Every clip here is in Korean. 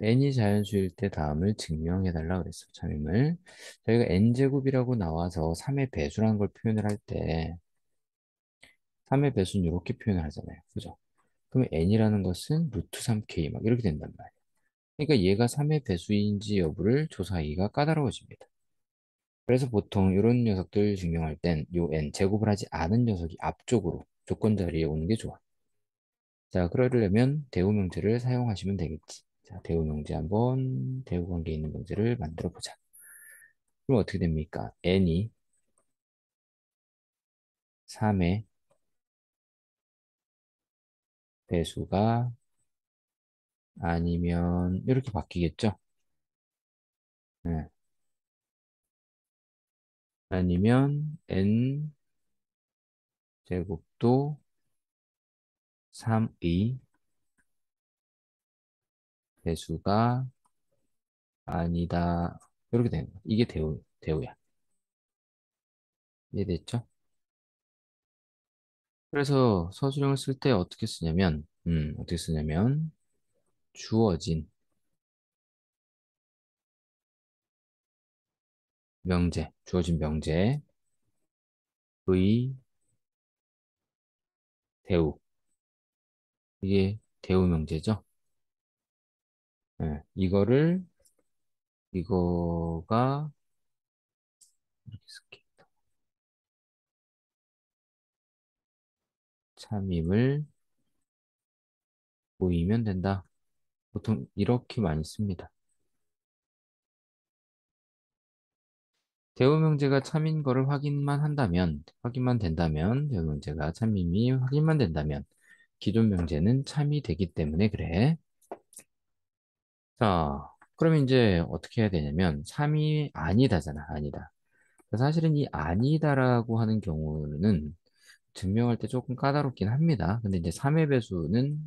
n이 자연수일 때 다음을 증명해달라 그랬어, 참임을. 저희가 n제곱이라고 나와서 3의 배수라는 걸 표현을 할 때, 3의 배수는 이렇게 표현을 하잖아요. 그죠? 그러면 n이라는 것은 루트 3k 막 이렇게 된단 말이에요. 그러니까 얘가 3의 배수인지 여부를 조사하기가 까다로워집니다. 그래서 보통 이런 녀석들 증명할 땐 요 n, 제곱을 하지 않은 녀석이 앞쪽으로 조건 자리에 오는 게 좋아. 자, 그러려면 대우 명제를 사용하시면 되겠지. 자, 대우 명제 한번 대우 관계 있는 명제를 만들어 보자. 그럼 어떻게 됩니까? n이 3의 배수가 아니면 이렇게 바뀌겠죠? 네. 아니면 n 제곱도 3의 배수가 아니다. 이렇게 되는 거야. 이게 대우야. 이해됐죠? 그래서 서술형을 쓸 때 어떻게 쓰냐면, 주어진 주어진 명제의 대우. 이게 대우 명제죠? 예, 이거가, 이렇게 쓸게. 참임을 보이면 된다. 보통 이렇게 많이 씁니다. 대우 명제가 참인 거를 확인만 된다면, 대우 명제가 참임이 확인만 된다면, 기존 명제는 참이 되기 때문에 그래. 자, 그럼 이제 어떻게 해야 되냐면, 참이 아니다잖아, 아니다. 사실은 이 아니다라고 하는 경우는 증명할 때 조금 까다롭긴 합니다. 근데 이제 3의 배수는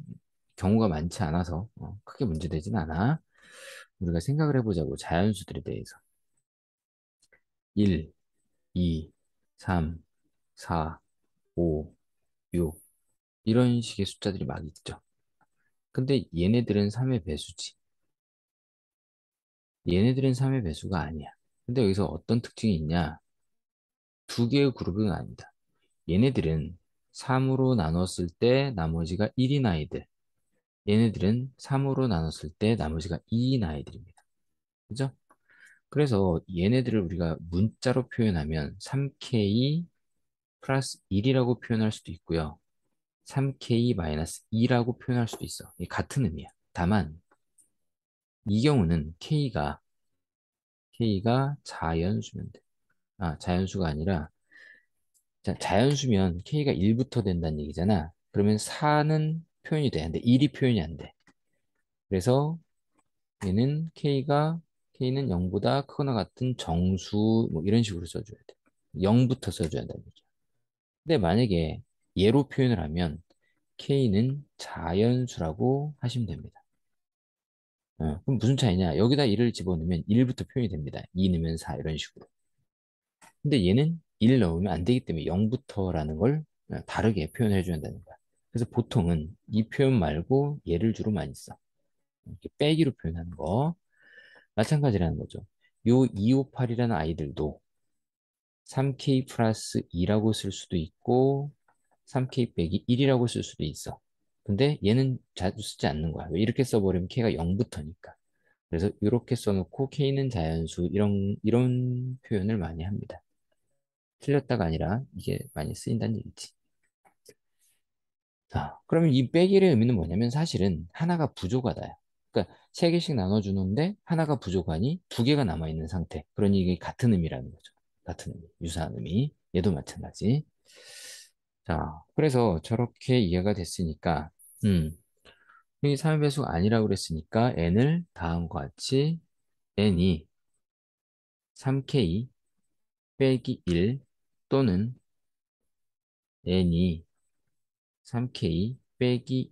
경우가 많지 않아서 크게 문제되진 않아. 우리가 생각을 해보자고, 자연수들에 대해서. 1, 2, 3, 4, 5, 6 이런 식의 숫자들이 막 있죠. 근데 얘네들은 3의 배수지. 얘네들은 3의 배수가 아니야. 근데 여기서 어떤 특징이 있냐? 두 개의 그룹은 아니다. 얘네들은 3으로 나눴을 때 나머지가 1인 아이들. 얘네들은 3으로 나눴을 때 나머지가 2인 아이들입니다. 그죠? 그래서 얘네들을 우리가 문자로 표현하면 3K 플러스 1이라고 표현할 수도 있고요. 3K 마이너스 2라고 표현할 수도 있어. 이게 같은 의미야. 다만 이 경우는 K가 자연수면 돼. 아, 자연수가 아니라 자연수면 K가 1부터 된다는 얘기잖아. 그러면 4는 표현이 돼. 근데 1이 표현이 안 돼. 그래서 얘는 K는 0보다 크거나 같은 정수 뭐 이런 식으로 써줘야 돼. 0부터 써줘야 한다는 얘기야. 근데 만약에 얘로 표현을 하면 K는 자연수라고 하시면 됩니다. 그럼 무슨 차이냐? 여기다 1을 집어넣으면 1부터 표현이 됩니다. 2 넣으면 4 이런 식으로. 근데 얘는 1 넣으면 안 되기 때문에 0부터라는 걸 다르게 표현해 줘야 한다는 거야. 그래서 보통은 이 표현 말고 얘를 주로 많이 써. 이렇게 빼기로 표현하는 거. 마찬가지라는 거죠. 요 258이라는 아이들도 3K 플러스 2라고 쓸 수도 있고 3K 빼기 1이라고 쓸 수도 있어. 근데 얘는 자주 쓰지 않는 거야. 왜 이렇게 써버리면 K가 0부터니까. 그래서 이렇게 써놓고 K는 자연수 이런 표현을 많이 합니다. 틀렸다가 아니라 이게 많이 쓰인다는 얘기지. 자, 그러면 이 빼기의 의미는 뭐냐면 사실은 하나가 부족하다야. 그러니까 세 개씩 나눠주는데 하나가 부족하니 두 개가 남아있는 상태. 그러니 이게 같은 의미라는 거죠. 같은 의미, 유사한 의미. 얘도 마찬가지. 자, 그래서 저렇게 이해가 됐으니까, 이 3의 배수가 아니라고 그랬으니까 n을 다음과 같이 n이 3k 빼기 1 또는 n이 3k 빼기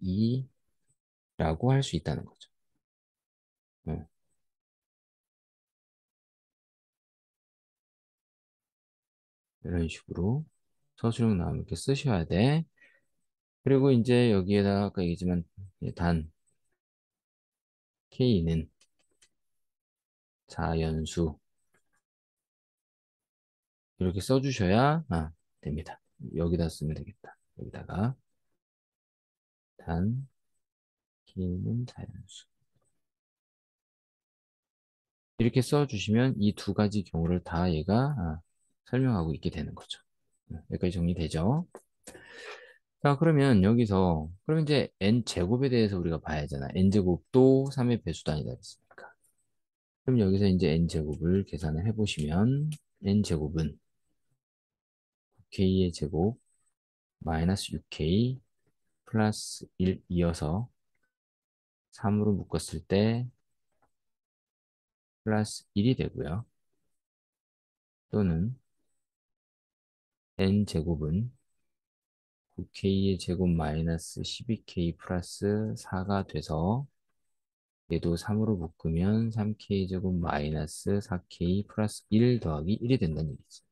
2라고 할 수 있다는 거죠. 응, 이런 식으로 서술형 나오면 이렇게 쓰셔야 돼. 그리고 이제 여기에다가 아까 얘기했지만 단, K는 자연수. 이렇게 써주셔야 됩니다. 여기다 쓰면 되겠다. 여기다가 단 K는 자연수. 이렇게 써주시면 이 두 가지 경우를 다 얘가 설명하고 있게 되는 거죠. 여기까지 정리되죠? 자, 그러면 여기서, 그러면 이제 n제곱에 대해서 우리가 봐야 하잖아. n제곱도 3의 배수도 아니다 그랬으니까. 그럼 여기서 이제 n제곱을 계산을 해보시면, n제곱은 9k의 제곱 마이너스 6k 플러스 1 이어서 3으로 묶었을 때 플러스 1이 되고요. 또는 n제곱은 9k의 제곱 마이너스 12k 플러스 4가 돼서 얘도 3으로 묶으면 3k 제곱 마이너스 4k 플러스 1 더하기 1이 된다는 얘기지.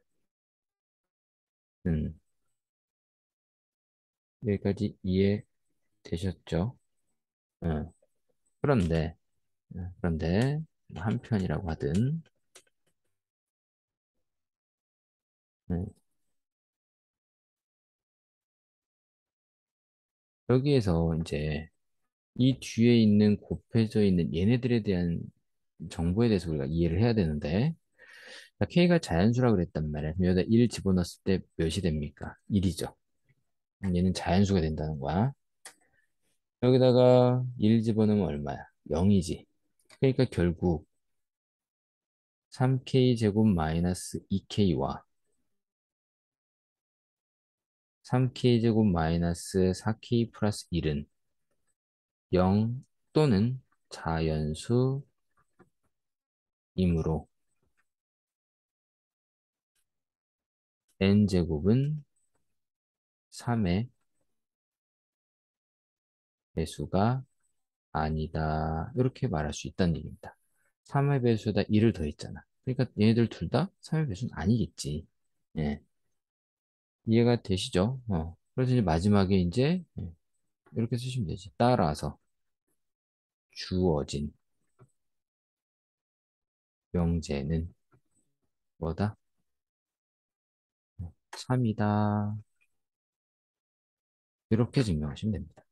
음, 여기까지 이해되셨죠? 어, 그런데, 그런데 한편이라고 하든, 어, 여기에서 이제 이 뒤에 있는 곱해져 있는 얘네들에 대한 정보에 대해서 우리가 이해를 해야 되는데, 자, K가 자연수라고 그랬단 말이야. 그럼 여기다 1 집어넣었을 때 몇이 됩니까? 1이죠. 얘는 자연수가 된다는 거야. 여기다가 1 집어넣으면 얼마야? 0이지. 그러니까 결국 3k 제곱 마이너스 2k와 3k 제곱 마이너스 4k 플러스 1은 0 또는 자연수이므로 n제곱은 3의 배수가 아니다. 이렇게 말할 수 있다는 얘기입니다. 3의 배수에다 1을 더했잖아. 그러니까 얘네들 둘 다 3의 배수는 아니겠지. 예. 이해가 되시죠? 그래서 이제 마지막에 이제 이렇게 쓰시면 되지. 따라서 주어진 명제는 뭐다? 3이다. 이렇게 증명하시면 됩니다.